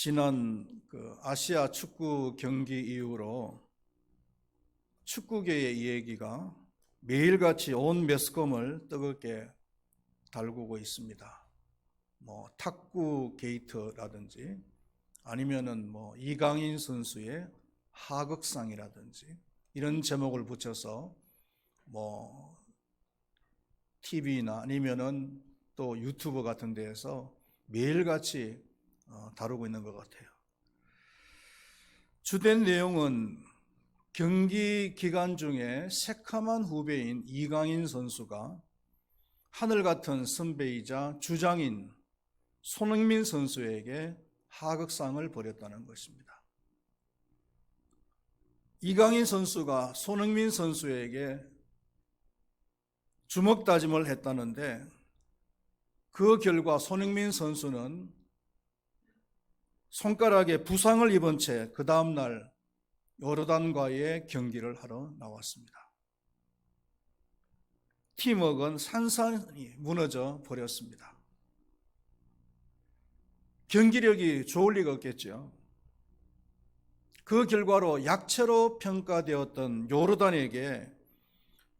지난 아시아 축구 경기 이후로 축구계의 이야기가 매일같이 온 매스컴을 뜨겁게 달구고 있습니다. 탁구 게이트라든지 아니면은 이강인 선수의 하극상이라든지 이런 제목을 붙여서 TV나 아니면은 또 유튜브 같은 데에서 매일같이 다루고 있는 것 같아요. 주된 내용은 경기 기간 중에 새카만 후배인 이강인 선수가 하늘 같은 선배이자 주장인 손흥민 선수에게 하극상을 벌였다는 것입니다. 이강인 선수가 손흥민 선수에게 주먹 다짐을 했다는데 그 결과 손흥민 선수는 손가락에 부상을 입은 채 그 다음날 요르단과의 경기를 하러 나왔습니다. 팀워크는 산산이 무너져 버렸습니다. 경기력이 좋을 리가 없겠죠. 그 결과로 약체로 평가되었던 요르단에게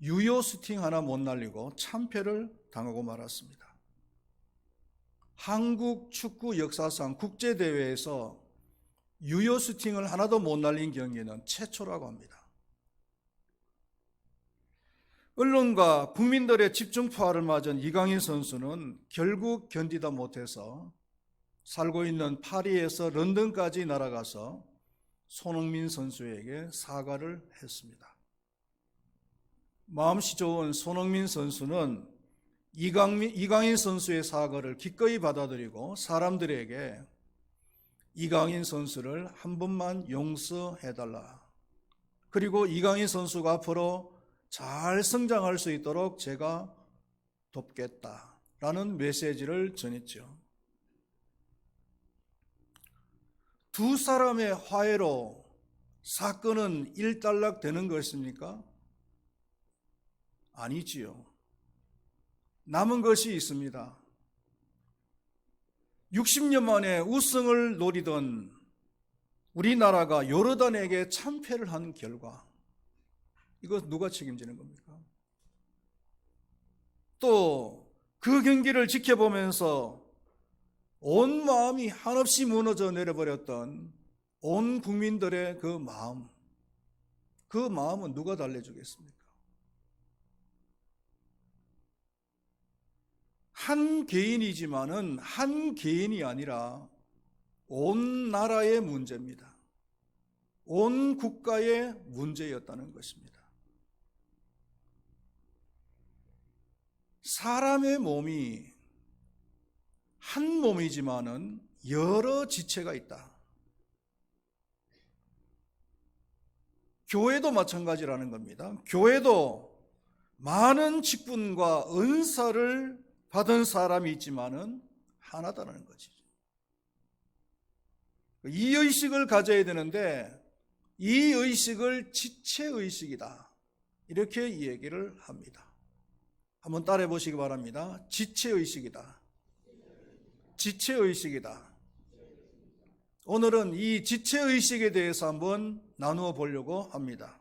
유효 슈팅 하나 못 날리고 참패를 당하고 말았습니다. 한국 축구 역사상 국제대회에서 유효 슈팅을 하나도 못 날린 경기는 최초라고 합니다. 언론과 국민들의 집중포화를 맞은 이강인 선수는 결국 견디다 못해서 살고 있는 파리에서 런던까지 날아가서 손흥민 선수에게 사과를 했습니다. 마음씨 좋은 손흥민 선수는 이강인 선수의 사과를 기꺼이 받아들이고 사람들에게 이강인 선수를 한 번만 용서해달라. 그리고 이강인 선수가 앞으로 잘 성장할 수 있도록 제가 돕겠다라는 메시지를 전했죠. 두 사람의 화해로 사건은 일단락되는 것입니까? 아니지요. 남은 것이 있습니다. 60년 만에 우승을 노리던 우리나라가 요르단에게 참패를 한 결과, 이거 누가 책임지는 겁니까? 또 그 경기를 지켜보면서 온 마음이 한없이 무너져 내려버렸던 온 국민들의 그 마음은 누가 달래주겠습니까? 한 개인이지만은 한 개인이 아니라 온 나라의 문제입니다. 온 국가의 문제였다는 것입니다. 사람의 몸이 한 몸이지만은 여러 지체가 있다. 교회도 마찬가지라는 겁니다. 교회도 많은 직분과 은사를 받은 사람이 있지만은 하나다라는 거지. 이 의식을 가져야 되는데 이 의식을 지체의식이다. 이렇게 얘기를 합니다. 한번 따라해 보시기 바랍니다. 지체의식이다. 지체의식이다. 오늘은 이 지체의식에 대해서 한번 나누어 보려고 합니다.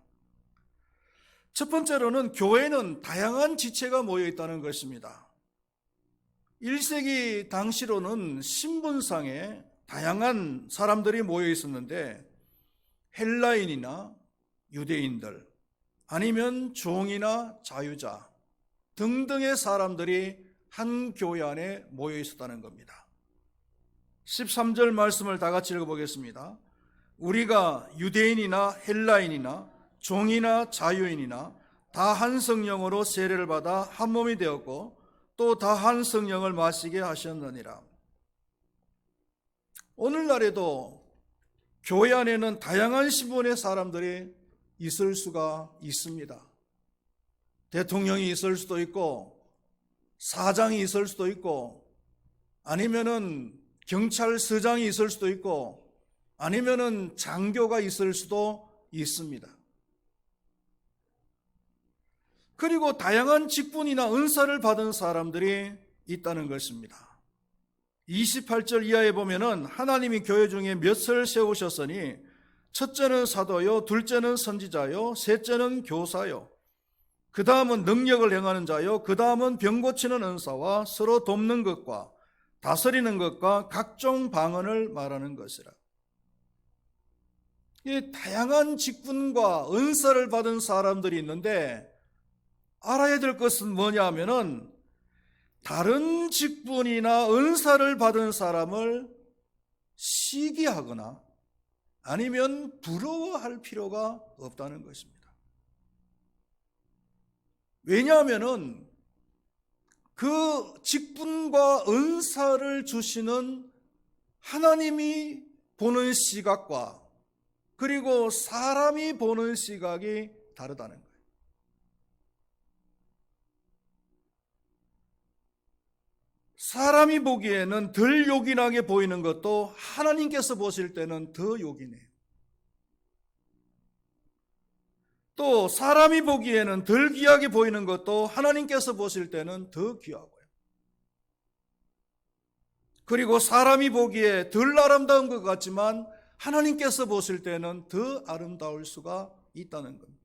첫 번째로는 교회는 다양한 지체가 모여 있다는 것입니다. 1세기 당시로는 신분상에 다양한 사람들이 모여 있었는데 헬라인이나 유대인들 아니면 종이나 자유자 등등의 사람들이 한 교회 안에 모여 있었다는 겁니다. 13절 말씀을 다 같이 읽어보겠습니다. 우리가 유대인이나 헬라인이나 종이나 자유인이나 다 한 성령으로 세례를 받아 한 몸이 되었고 또 다 한 성령을 마시게 하셨느니라. 오늘날에도 교회 안에는 다양한 신분의 사람들이 있을 수가 있습니다. 대통령이 있을 수도 있고 사장이 있을 수도 있고 아니면은 경찰서장이 있을 수도 있고 아니면은 장교가 있을 수도 있습니다. 그리고 다양한 직분이나 은사를 받은 사람들이 있다는 것입니다. 28절 이하에 보면은 하나님이 교회 중에 몇을 세우셨으니 첫째는 사도요, 둘째는 선지자요, 셋째는 교사요, 그 다음은 능력을 행하는 자요, 그 다음은 병 고치는 은사와 서로 돕는 것과 다스리는 것과 각종 방언을 말하는 것이라. 이 다양한 직분과 은사를 받은 사람들이 있는데 알아야 될 것은 뭐냐 하면은 다른 직분이나 은사를 받은 사람을 시기하거나 아니면 부러워할 필요가 없다는 것입니다. 왜냐하면은 그 직분과 은사를 주시는 하나님이 보는 시각과 그리고 사람이 보는 시각이 다르다는 거예요. 사람이 보기에는 덜 요긴하게 보이는 것도 하나님께서 보실 때는 더 요긴해요. 또 사람이 보기에는 덜 귀하게 보이는 것도 하나님께서 보실 때는 더 귀하고요. 그리고 사람이 보기에 덜 아름다운 것 같지만 하나님께서 보실 때는 더 아름다울 수가 있다는 겁니다.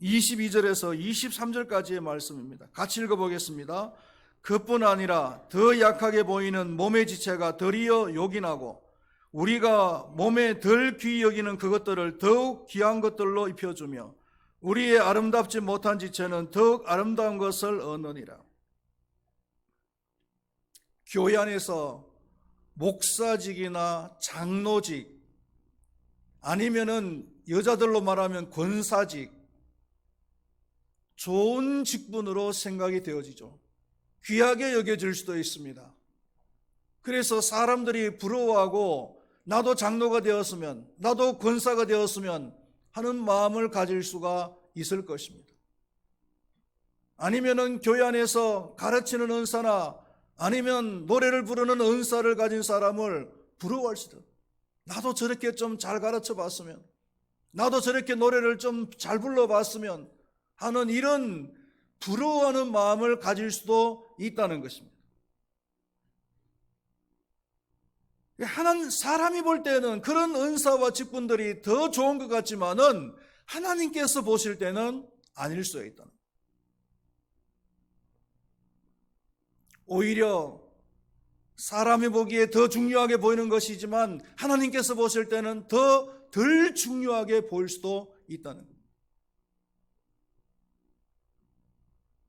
22절에서 23절까지의 말씀입니다. 같이 읽어보겠습니다. 그뿐 아니라 더 약하게 보이는 몸의 지체가 덜이어 요긴하고 우리가 몸에 덜 귀히 여기는 그것들을 더욱 귀한 것들로 입혀주며 우리의 아름답지 못한 지체는 더욱 아름다운 것을 얻느니라. 교회 안에서 목사직이나 장로직 아니면은 여자들로 말하면 권사직, 좋은 직분으로 생각이 되어지죠. 귀하게 여겨질 수도 있습니다. 그래서 사람들이 부러워하고 나도 장로가 되었으면, 나도 권사가 되었으면 하는 마음을 가질 수가 있을 것입니다. 아니면은 교회 안에서 가르치는 은사나 아니면 노래를 부르는 은사를 가진 사람을 부러워할 수도 있어요. 나도 저렇게 좀 잘 가르쳐 봤으면, 나도 저렇게 노래를 좀 잘 불러봤으면 하는 이런 부러워하는 마음을 가질 수도 있다는 것입니다. 하나님, 사람이 볼 때는 그런 은사와 직분들이 더 좋은 것 같지만은 하나님께서 보실 때는 아닐 수 있다는 거예요. 오히려 사람이 보기에 더 중요하게 보이는 것이지만 하나님께서 보실 때는 더 덜 중요하게 보일 수도 있다는 겁니다.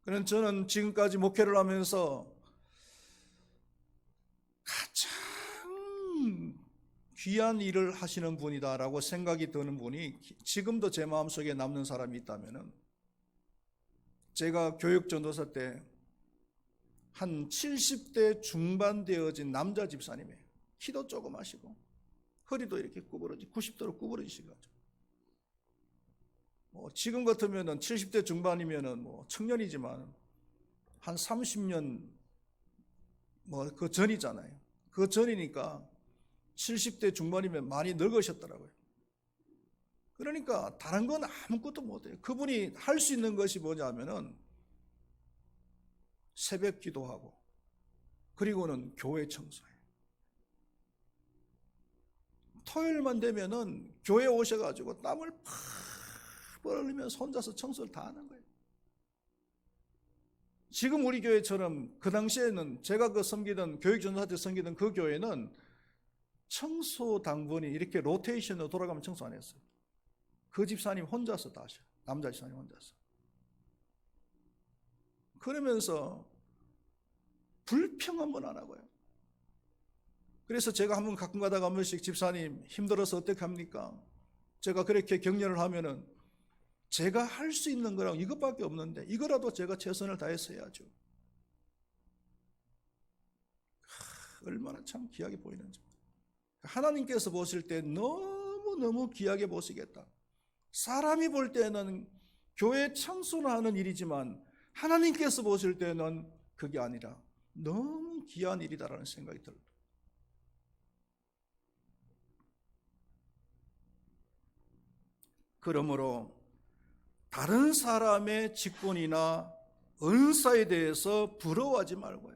그런 저는 지금까지 목회를 하면서 가장 귀한 일을 하시는 분이다라고 생각이 드는 분이 지금도 제 마음속에 남는 사람이 있다면 제가 교육 전도사 때 한 70대 중반 되어진 남자 집사님이에요. 키도 조그마시고 허리도 이렇게 구부러지 90도로 구부러지시가지고 지금 같으면은 70대 중반이면은 청년이지만 한 30년 그 전이잖아요. 그 전이니까 70대 중반이면 많이 늙으셨더라고요. 그러니까 다른 건 아무것도 못해요. 그분이 할 수 있는 것이 뭐냐면은 새벽 기도하고 그리고는 교회 청소해요. 토요일만 되면은 교회 오셔가지고 땀을 팍 흘리면서 혼자서 청소를 다 하는 거예요. 지금 우리 교회처럼 그 당시에는 제가 섬기던 교육전도사 때 섬기던 그 교회는 청소 당번이 이렇게 로테이션으로 돌아가면 청소 안 했어요. 그 집사님 혼자서 다 하셔요. 남자 집사님 혼자서. 그러면서 불평 한 번 안 하고요. 그래서 제가 한번 가끔 가다가 한 번씩 집사님 힘들어서 어떻게 합니까? 제가 그렇게 격려를 하면은 제가 할 수 있는 거랑 이것밖에 없는데 이거라도 제가 최선을 다해서 해야죠. 얼마나 참 귀하게 보이는지. 하나님께서 보실 때 너무너무 귀하게 보시겠다. 사람이 볼 때는 교회 청소하는 일이지만 하나님께서 보실 때는 그게 아니라 너무 귀한 일이다라는 생각이 들어요. 그러므로 다른 사람의 직분이나 은사에 대해서 부러워하지 말고요.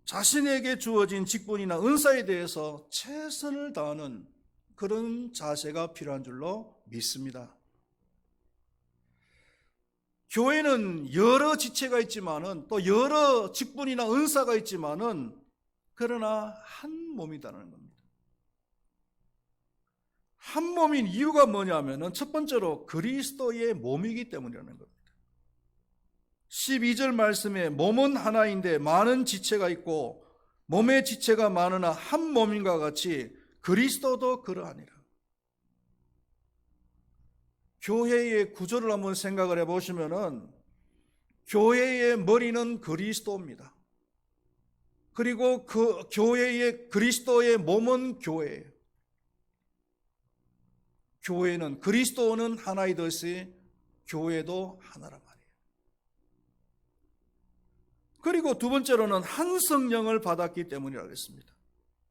자신에게 주어진 직분이나 은사에 대해서 최선을 다하는 그런 자세가 필요한 줄로 믿습니다. 교회는 여러 지체가 있지만은 또 여러 직분이나 은사가 있지만은 그러나 한 몸이라는 겁니다. 한 몸인 이유가 뭐냐면은 첫 번째로 그리스도의 몸이기 때문이라는 겁니다. 12절 말씀에 몸은 하나인데 많은 지체가 있고 몸의 지체가 많으나 한 몸인가 같이 그리스도도 그러하니라. 교회의 구조를 한번 생각을 해보시면은 교회의 머리는 그리스도입니다. 그리고 그 교회의 그리스도의 몸은 교회예요. 교회는 그리스도는 하나이듯이 교회도 하나란 말이에요. 그리고 두 번째로는 한 성령을 받았기 때문이라고 했습니다.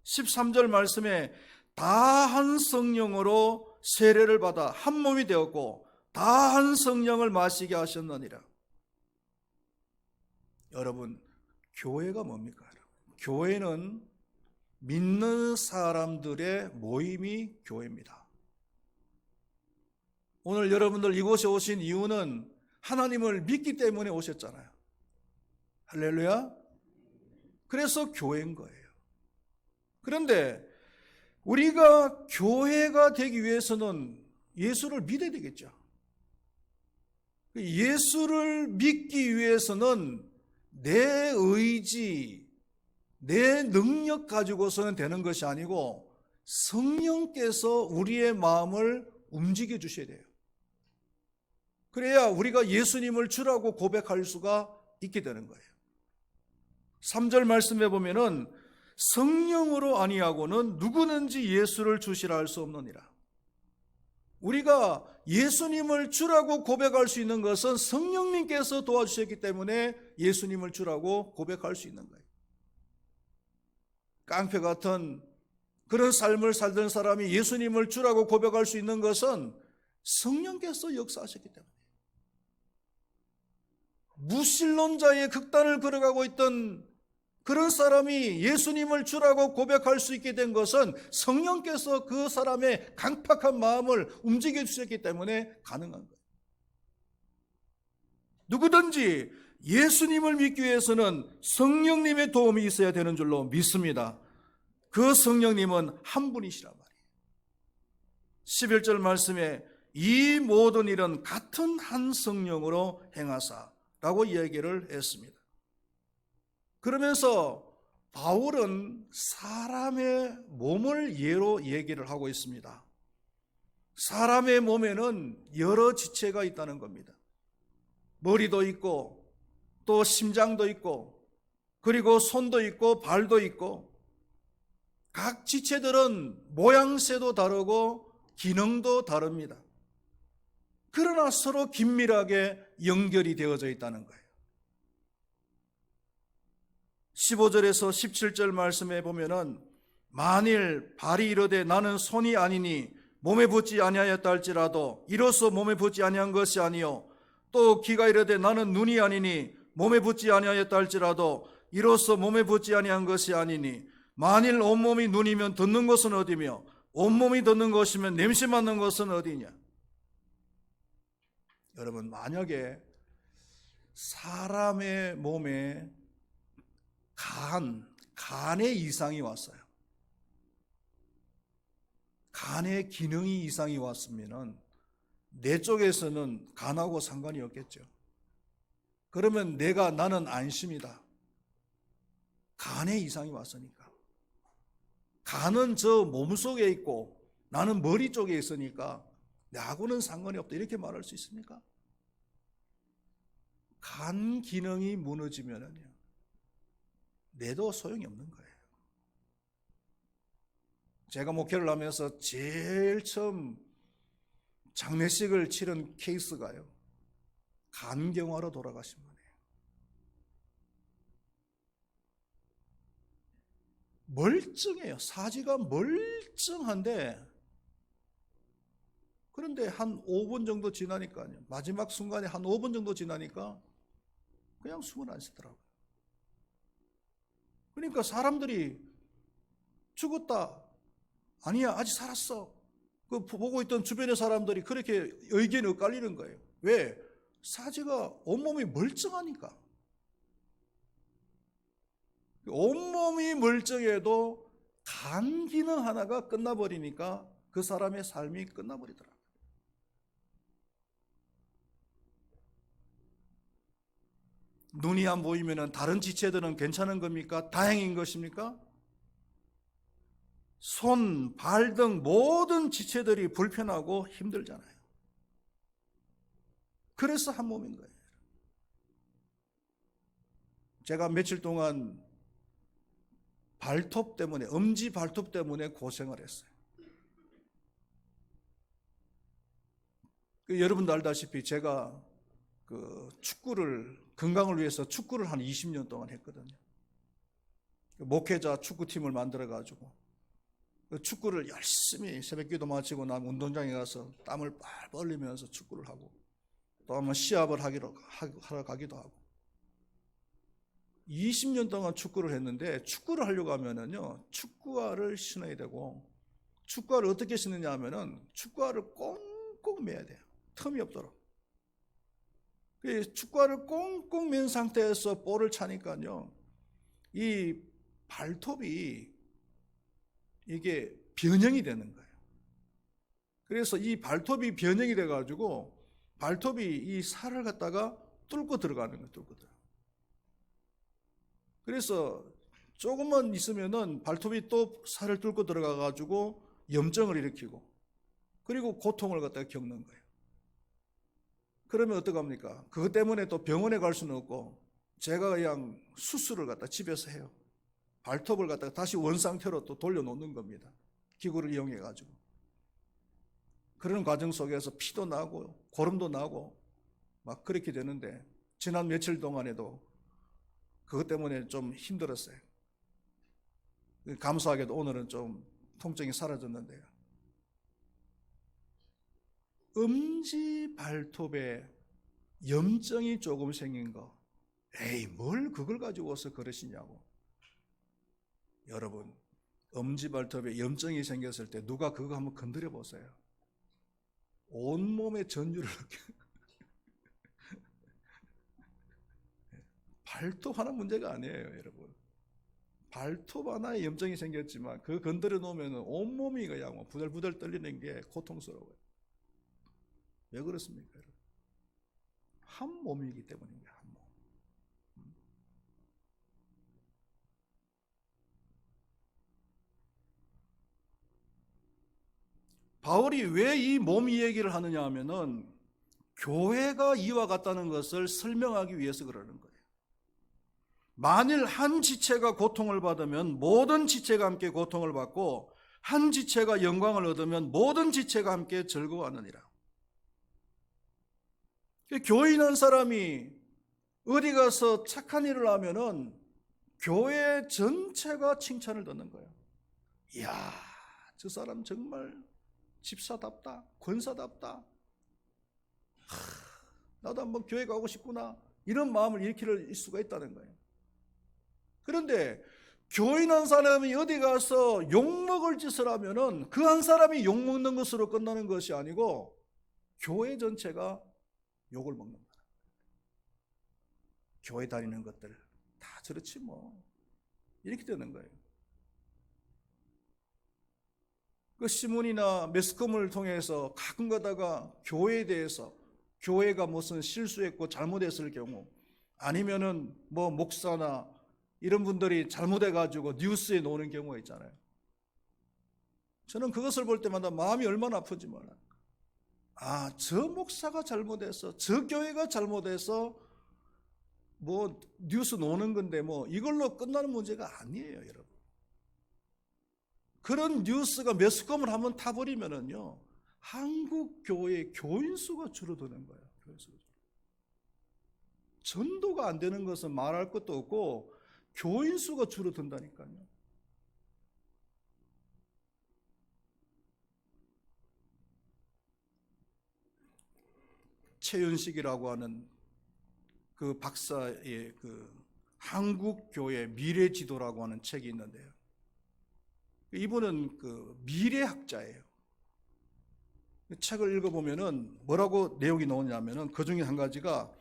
13절 말씀에 다 한 성령으로 세례를 받아 한 몸이 되었고 다 한 성령을 마시게 하셨느니라. 여러분, 교회가 뭡니까? 교회는 믿는 사람들의 모임이 교회입니다. 오늘 여러분들 이곳에 오신 이유는 하나님을 믿기 때문에 오셨잖아요. 할렐루야. 그래서 교회인 거예요. 그런데 우리가 교회가 되기 위해서는 예수를 믿어야 되겠죠. 예수를 믿기 위해서는 내 의지, 내 능력 가지고서는 되는 것이 아니고 성령께서 우리의 마음을 움직여 주셔야 돼요. 그래야 우리가 예수님을 주라고 고백할 수가 있게 되는 거예요. 3절 말씀에 보면은 성령으로 아니하고는 누구든지 예수를 주시라 할 수 없느니라. 우리가 예수님을 주라고 고백할 수 있는 것은 성령님께서 도와주셨기 때문에 예수님을 주라고 고백할 수 있는 거예요. 깡패 같은 그런 삶을 살던 사람이 예수님을 주라고 고백할 수 있는 것은 성령께서 역사하셨기 때문에. 무신론자의 극단을 걸어가고 있던 그런 사람이 예수님을 주라고 고백할 수 있게 된 것은 성령께서 그 사람의 강팍한 마음을 움직여 주셨기 때문에 가능한 거예요. 누구든지 예수님을 믿기 위해서는 성령님의 도움이 있어야 되는 줄로 믿습니다. 그 성령님은 한 분이시란 말이에요. 11절 말씀에 이 모든 일은 같은 한 성령으로 행하사라고 이야기를 했습니다. 그러면서 바울은 사람의 몸을 예로 얘기를 하고 있습니다. 사람의 몸에는 여러 지체가 있다는 겁니다. 머리도 있고 또 심장도 있고 그리고 손도 있고 발도 있고 각 지체들은 모양새도 다르고 기능도 다릅니다. 그러나 서로 긴밀하게 연결이 되어져 있다는 거예요. 15절에서 17절 말씀에 보면은 만일 발이 이르되 나는 손이 아니니 몸에 붙지 아니하였다 할지라도 이로써 몸에 붙지 아니한 것이 아니요 또 귀가 이르되 나는 눈이 아니니 몸에 붙지 아니하였다 할지라도 이로써 몸에 붙지 아니한 것이 아니니 만일 온몸이 눈이면 듣는 것은 어디며 온몸이 듣는 것이면 냄새 맡는 것은 어디냐. 여러분, 만약에 사람의 몸에 간에 이상이 왔어요. 간의 기능이 이상이 왔으면은 내 쪽에서는 간하고 상관이 없겠죠. 그러면 나는 안심이다. 간에 이상이 왔으니까. 간은 저 몸속에 있고 나는 머리 쪽에 있으니까 나하고는 상관이 없다. 이렇게 말할 수 있습니까? 간 기능이 무너지면은요. 내도 소용이 없는 거예요. 제가 목회를 하면서 제일 처음 장례식을 치른 케이스가요. 간경화로 돌아가신 분이에요. 멀쩡해요. 사지가 멀쩡한데 그런데 한 5분 정도 지나니까요. 마지막 순간에 한 5분 정도 지나니까 그냥 숨을 안 쉬더라고요. 그러니까 사람들이 죽었다, 아니야 아직 살았어, 그 보고 있던 주변의 사람들이 그렇게 의견이 엇갈리는 거예요. 왜? 사제가 온몸이 멀쩡하니까. 온몸이 멀쩡해도 간 기능 하나가 끝나버리니까 그 사람의 삶이 끝나버리더라. 눈이 안 보이면 다른 지체들은 괜찮은 겁니까? 다행인 것입니까? 손, 발 등 모든 지체들이 불편하고 힘들잖아요. 그래서 한 몸인 거예요. 제가 며칠 동안 발톱 때문에, 엄지 발톱 때문에 고생을 했어요. 여러분도 알다시피 제가 축구를, 건강을 위해서 축구를 한 20년 동안 했거든요. 목회자 축구팀을 만들어가지고 축구를 열심히 새벽기도 마치고 나면 운동장에 가서 땀을 뻘뻘 흘리면서 축구를 하고, 또 한번 시합을 하러 가기도 하고, 20년 동안 축구를 했는데, 축구를 하려고 하면은요, 축구화를 신어야 되고, 축구화를 어떻게 신느냐 하면은 축구화를 꽁꽁 매야 돼요. 틈이 없도록. 축구화를 꽁꽁 맨 상태에서 볼을 차니까요, 이 발톱이 이게 변형이 되는 거예요. 그래서 이 발톱이 변형이 돼가지고 발톱이 이 살을 갖다가 뚫고 들어가는 거예요. 뚫고 들어. 그래서 조금만 있으면은 발톱이 또 살을 뚫고 들어가가지고 염증을 일으키고, 그리고 고통을 갖다가 겪는 거예요. 그러면 어떡합니까? 그것 때문에 또 병원에 갈 수는 없고, 제가 그냥 수술을 갖다 집에서 해요. 발톱을 갖다가 다시 원상태로 또 돌려놓는 겁니다. 기구를 이용해가지고. 그런 과정 속에서 피도 나고 고름도 나고 막 그렇게 되는데, 지난 며칠 동안에도 그것 때문에 좀 힘들었어요. 감사하게도 오늘은 좀 통증이 사라졌는데요. 엄지 발톱에 염증이 조금 생긴 거, 에이 뭘 그걸 가지고서 그러시냐고. 여러분, 엄지발톱에 염증이 생겼을 때 누가 그거 한번 건드려 보세요. 온몸에 전율을 발톱 하나 문제가 아니에요, 여러분. 발톱 하나에 염증이 생겼지만 그거 건드려 놓으면 온몸이 그냥 뭐 부들부들 떨리는 게 고통스러워요. 왜 그렇습니까, 여러분? 한 몸이기 때문입니다. 한 몸. 바울이 왜 이 몸 얘기를 하느냐 하면은 교회가 이와 같다는 것을 설명하기 위해서 그러는 거예요. 만일 한 지체가 고통을 받으면 모든 지체가 함께 고통을 받고, 한 지체가 영광을 얻으면 모든 지체가 함께 즐거워하느니라. 교인 한 사람이 어디 가서 착한 일을 하면은 교회 전체가 칭찬을 듣는 거예요. 이야, 저 사람 정말 집사답다, 권사답다. 나도 한번 교회 가고 싶구나, 이런 마음을 일으킬 수가 있다는 거예요. 그런데 교인 한 사람이 어디 가서 욕먹을 짓을 하면은 그 한 사람이 욕먹는 것으로 끝나는 것이 아니고 교회 전체가 욕을 먹는 거예요. 교회 다니는 것들 다 저렇지 뭐, 이렇게 되는 거예요. 그 신문이나 매스컴을 통해서 가끔 가다가 교회에 대해서, 교회가 무슨 실수했고 잘못했을 경우, 아니면은 뭐 목사나 이런 분들이 잘못해가지고 뉴스에 나오는 경우가 있잖아요. 저는 그것을 볼 때마다 마음이 얼마나 아픈지 몰라요. 아, 저 목사가 잘못해서, 저 교회가 잘못해서 뭐 뉴스 나오는 건데 뭐 이걸로 끝나는 문제가 아니에요, 여러분. 그런 뉴스가 매스컴을 한번 타버리면은요, 한국 교회의 교인 수가 줄어드는 거예요. 교인 수가. 전도가 안 되는 것은 말할 것도 없고 교인 수가 줄어든다니까요. 최윤식이라고 하는 그 박사의 그 한국교회 미래지도라고 하는 책이 있는데요. 이분은 그 미래학자예요. 책을 읽어보면은 뭐라고 내용이 나오냐면은 그 중에 한 가지가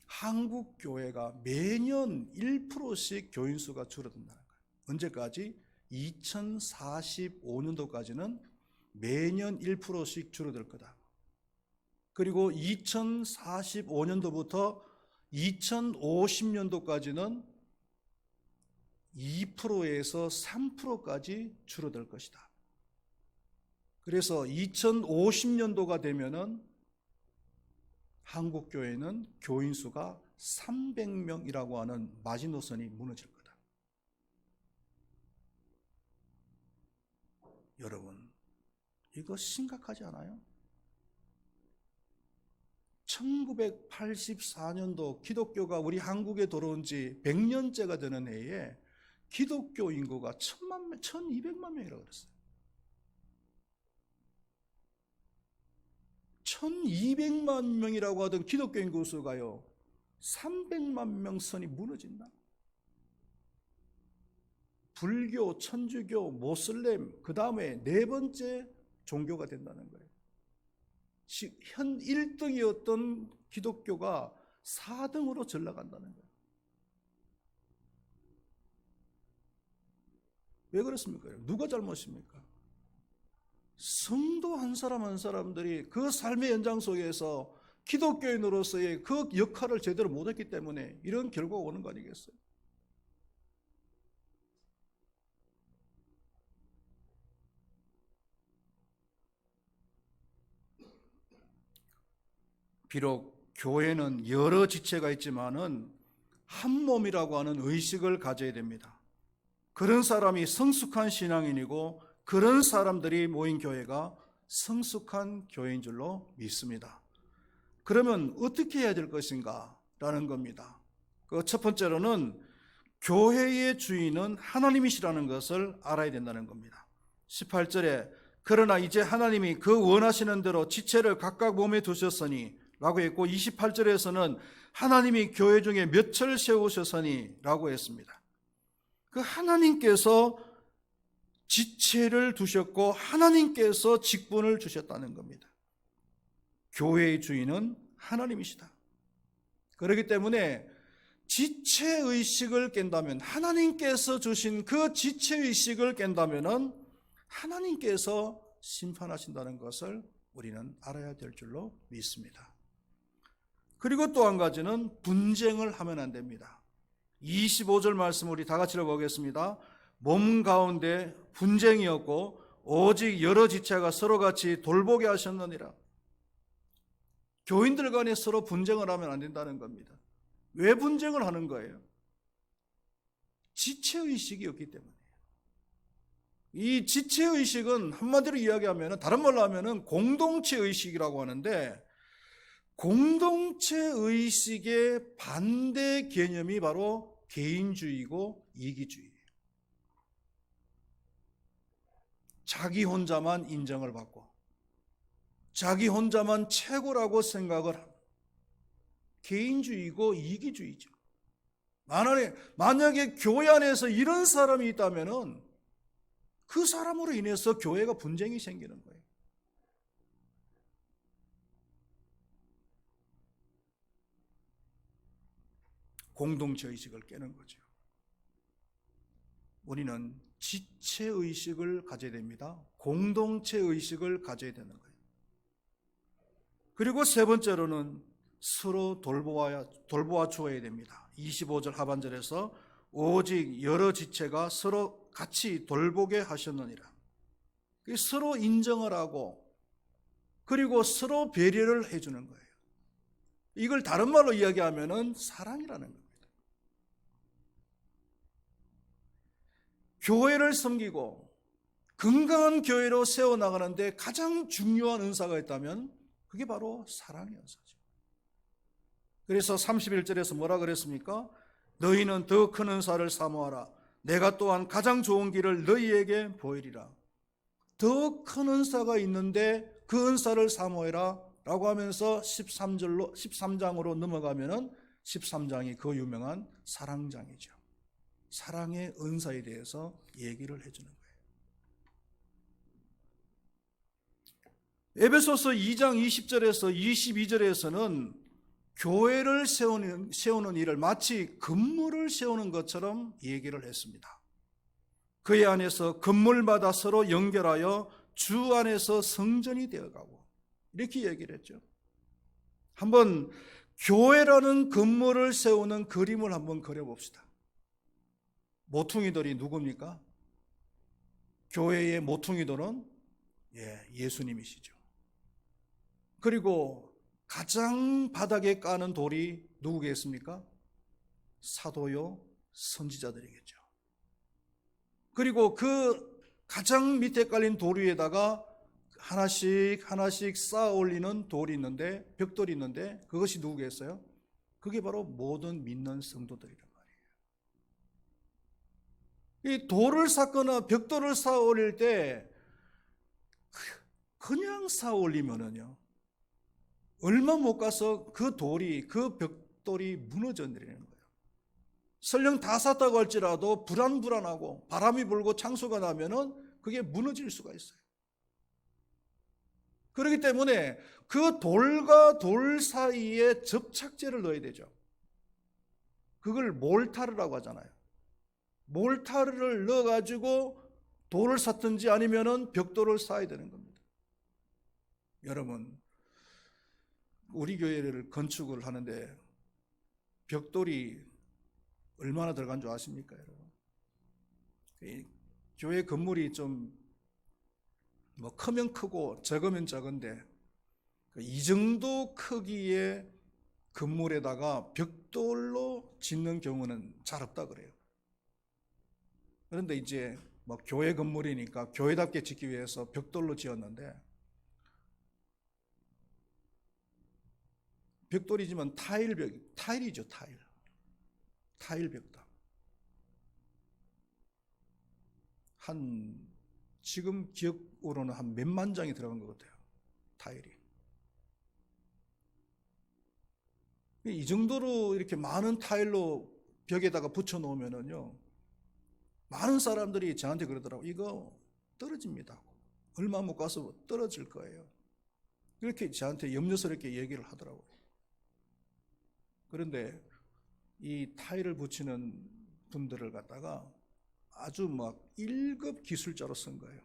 한국교회가 매년 1%씩 교인 수가 줄어든다는 거예요. 언제까지? 2045년도까지는 매년 1%씩 줄어들 거다. 그리고 2045년도부터 2050년도까지는 2%에서 3%까지 줄어들 것이다. 그래서 2050년도가 되면은 한국교회는 교인 수가 300명이라고 하는 마지노선이 무너질 거다. 여러분, 이거 심각하지 않아요? 1984년도 기독교가 우리 한국에 들어온 지 100년째가 되는 해에 기독교 인구가 1200만 명이라고 그랬어요. 1200만 명이라고 하던 기독교 인구 수가요 300만 명 선이 무너진다. 불교, 천주교, 모슬렘, 그 다음에 네 번째 종교가 된다는 거예요. 현 1등이었던 기독교가 4등으로 전락한다는 거예요. 왜 그렇습니까? 누가 잘못입니까? 성도 한 사람 한 사람들이 그 삶의 연장 속에서 기독교인으로서의 그 역할을 제대로 못했기 때문에 이런 결과가 오는 거 아니겠어요? 비록 교회는 여러 지체가 있지만은 한 몸이라고 하는 의식을 가져야 됩니다. 그런 사람이 성숙한 신앙인이고 그런 사람들이 모인 교회가 성숙한 교회인 줄로 믿습니다. 그러면 어떻게 해야 될 것인가? 라는 겁니다. 그 첫 번째로는 교회의 주인은 하나님이시라는 것을 알아야 된다는 겁니다. 18절에 그러나 이제 하나님이 그 원하시는 대로 지체를 각각 몸에 두셨으니 라고 했고 28절에서는 하나님이 교회 중에 몇을 세우셨으니 라고 했습니다. 그 하나님께서 지체를 두셨고 하나님께서 직분을 주셨다는 겁니다. 교회의 주인은 하나님이시다. 그렇기 때문에 지체의식을 깬다면, 하나님께서 주신 그 지체의식을 깬다면 하나님께서 심판하신다는 것을 우리는 알아야 될 줄로 믿습니다. 그리고 또 한 가지는 분쟁을 하면 안 됩니다. 25절 말씀 우리 다 같이 읽어보겠습니다. 몸 가운데 분쟁이었고 오직 여러 지체가 서로같이 돌보게 하셨느니라. 교인들 간에 서로 분쟁을 하면 안 된다는 겁니다. 왜 분쟁을 하는 거예요? 지체의식이 없기 때문에. 이 지체의식은 한마디로 이야기하면, 다른 말로 하면 공동체의식이라고 하는데, 공동체의식의 반대 개념이 바로 개인주의고 이기주의예요. 자기 혼자만 인정을 받고 자기 혼자만 최고라고 생각을 합니다. 개인주의고 이기주의죠. 만약에 교회 안에서 이런 사람이 있다면 그 사람으로 인해서 교회가 분쟁이 생기는 거예요. 공동체의식을 깨는 거죠. 우리는 지체의식을 가져야 됩니다. 공동체의식을 가져야 되는 거예요. 그리고 세 번째로는 서로 돌보아 주어야 됩니다. 25절 하반절에서 오직 여러 지체가 서로 같이 돌보게 하셨느니라. 서로 인정을 하고 그리고 서로 배려를 해주는 거예요. 이걸 다른 말로 이야기하면 사랑이라는 겁니다. 교회를 섬기고 건강한 교회로 세워나가는데 가장 중요한 은사가 있다면 그게 바로 사랑의 은사죠. 그래서 31절에서 뭐라 그랬습니까? 너희는 더 큰 은사를 사모하라. 내가 또한 가장 좋은 길을 너희에게 보이리라. 더 큰 은사가 있는데 그 은사를 사모해라 라고 하면서 13장으로 넘어가면은 13장이 그 유명한 사랑장이죠. 사랑의 은사에 대해서 얘기를 해주는 거예요. 에베소서 2장 20절에서 22절에서는 교회를 세우는 일을 마치 건물을 세우는 것처럼 얘기를 했습니다. 그의 안에서 건물마다 서로 연결하여 주 안에서 성전이 되어가고, 이렇게 얘기를 했죠. 한번 교회라는 건물을 세우는 그림을 한번 그려봅시다. 모퉁이들이 누굽니까? 교회의 모퉁이들은 예수님이시죠. 그리고 가장 바닥에 까는 돌이 누구겠습니까? 사도요 선지자들이겠죠. 그리고 그 가장 밑에 깔린 돌 위에다가 하나씩 쌓아 올리는 돌이 있는데, 벽돌이 있는데, 그것이 누구겠어요? 그게 바로 모든 믿는 성도들이란 말이에요. 이 돌을 쌓거나 벽돌을 쌓아 올릴 때 그냥 쌓아 올리면은요, 얼마 못 가서 그 벽돌이 무너져 내리는 거예요. 설령 다 쌌다고 할지라도 불안하고 바람이 불고 창수가 나면은 그게 무너질 수가 있어요. 그렇기 때문에 그 돌과 돌 사이에 접착제를 넣어야 되죠. 그걸 몰타르라고 하잖아요. 몰타르를 넣어가지고 돌을 쌓든지 아니면은 벽돌을 쌓아야 되는 겁니다. 여러분, 우리 교회를 건축을 하는데 벽돌이 얼마나 들어간 줄 아십니까, 여러분? 교회 건물이 좀 크면 크고 적으면 적은데 이 정도 크기의 건물에다가 벽돌로 짓는 경우는 잘 없다 그래요. 그런데 이제 교회 건물이니까 교회답게 짓기 위해서 벽돌로 지었는데, 벽돌이지만 타일이죠, 타일 벽다. 지금 기억으로는 한 몇만 장이 들어간 것 같아요, 타일이. 이 정도로 이렇게 많은 타일로 벽에다가 붙여 놓으면은요, 많은 사람들이 저한테 그러더라고요. 이거 떨어집니다. 얼마 못 가서 떨어질 거예요. 이렇게 저한테 염려스럽게 얘기를 하더라고요. 그런데 이 타일을 붙이는 분들을 갖다가 아주 1급 기술자로 쓴 거예요.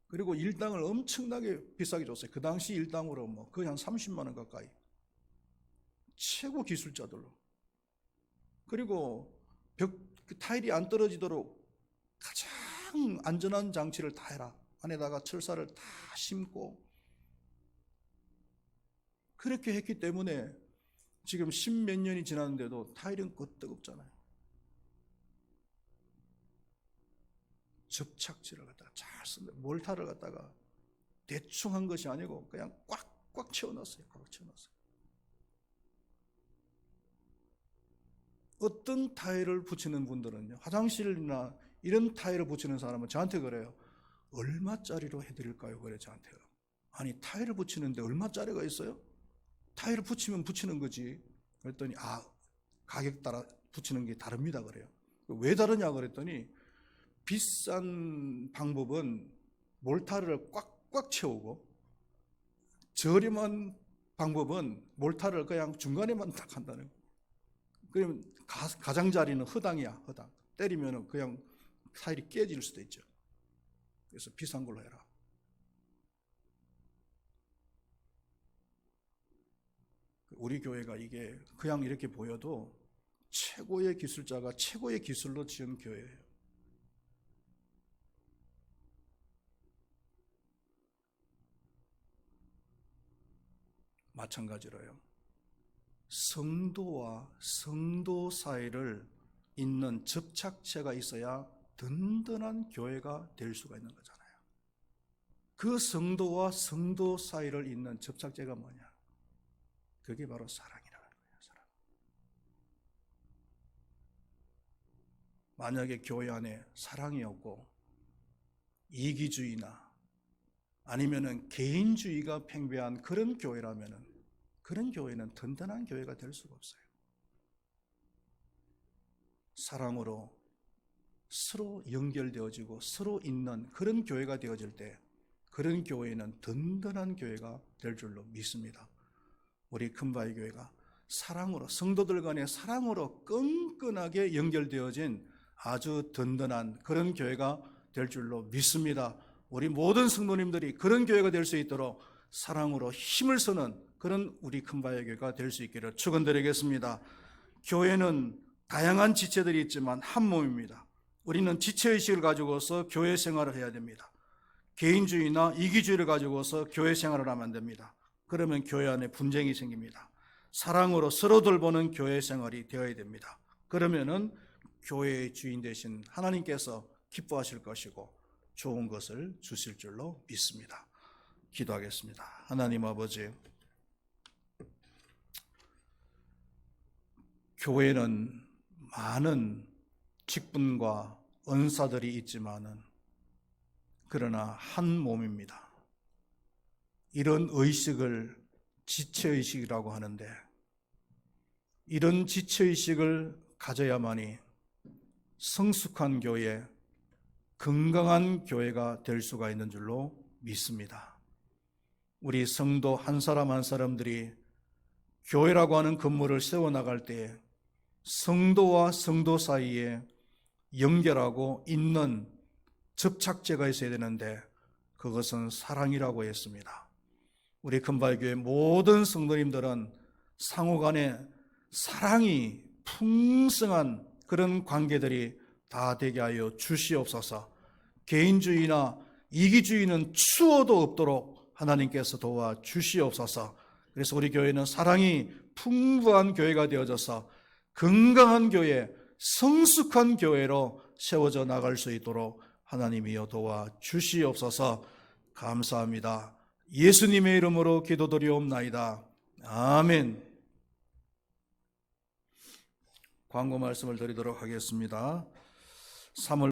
그리고 일당을 엄청나게 비싸게 줬어요. 그 당시 일당으로 거의 한 30만 원 가까이. 최고 기술자들로. 그리고 타일이 안 떨어지도록 가장 안전한 장치를 다 해라. 안에다가 철사를 다 심고. 그렇게 했기 때문에 지금 10몇 년이 지났는데도 타일은 끄떡없잖아요. 접착제를 갖다가 잘 쓴다. 몰타를 갖다가 대충 한 것이 아니고 그냥 꽉꽉 채워놨어요. 꽉 채워놨어요. 어떤 타일을 붙이는 분들은요, 화장실이나 이런 타일을 붙이는 사람은 저한테 그래요. 얼마짜리로 해드릴까요? 그래 저한테요. 아니, 타일을 붙이는데 얼마짜리가 있어요? 타일을 붙이면 붙이는 거지. 그랬더니 가격 따라 붙이는 게 다릅니다 그래요. 왜 다르냐 그랬더니, 비싼 방법은 몰타를 꽉꽉 채우고, 저렴한 방법은 몰타를 그냥 중간에만 딱 한다는 거예요. 그러면 가장자리는 허당이야, 허당. 때리면 그냥 타일이 깨질 수도 있죠. 그래서 비싼 걸로 해라. 우리 교회가 이게 그냥 이렇게 보여도 최고의 기술자가 최고의 기술로 지은 교회예요. 마찬가지로요, 성도와 성도 사이를 잇는 접착체가 있어야 든든한 교회가 될 수가 있는 거잖아요. 그 성도와 성도 사이를 잇는 접착제가 뭐냐? 그게 바로 사랑이라는 거예요. 사랑. 만약에 교회 안에 사랑이 없고 이기주의나 아니면은 개인주의가 팽배한 그런 교회라면은, 그런 교회는 든든한 교회가 될 수가 없어요. 사랑으로 서로 연결되어지고 서로 있는 그런 교회가 되어질 때 그런 교회는 든든한 교회가 될 줄로 믿습니다. 우리 큰바위 교회가 사랑으로, 성도들 간의 사랑으로 끈끈하게 연결되어진 아주 든든한 그런 교회가 될 줄로 믿습니다. 우리 모든 성도님들이 그런 교회가 될 수 있도록 사랑으로 힘을 쓰는 그런 우리 큰바위 교회가 될 수 있기를 축원드리겠습니다. 교회는 다양한 지체들이 있지만 한 몸입니다. 우리는 지체의식을 가지고서 교회 생활을 해야 됩니다. 개인주의나 이기주의를 가지고서 교회 생활을 하면 안 됩니다. 그러면 교회 안에 분쟁이 생깁니다. 사랑으로 서로 돌보는 교회 생활이 되어야 됩니다. 그러면은 교회의 주인 되신 하나님께서 기뻐하실 것이고 좋은 것을 주실 줄로 믿습니다. 기도하겠습니다. 하나님 아버지, 교회는 많은 직분과 은사들이 있지만은 그러나 한 몸입니다. 이런 의식을 지체의식이라고 하는데 이런 지체의식을 가져야만이 성숙한 교회, 건강한 교회가 될 수가 있는 줄로 믿습니다. 우리 성도 한 사람 한 사람들이 교회라고 하는 건물을 세워나갈 때 성도와 성도 사이에 연결하고 있는 접착제가 있어야 되는데 그것은 사랑이라고 했습니다. 우리 큰바위교회 모든 성도님들은 상호간에 사랑이 풍성한 그런 관계들이 다 되게 하여 주시옵소서. 개인주의나 이기주의는 추워도 없도록 하나님께서 도와 주시옵소서. 그래서 우리 교회는 사랑이 풍부한 교회가 되어져서 건강한 교회, 성숙한 교회로 세워져 나갈 수 있도록 하나님이여 도와 주시옵소서. 감사합니다. 예수님의 이름으로 기도드리옵나이다. 아멘. 광고 말씀을 드리도록 하겠습니다. 3월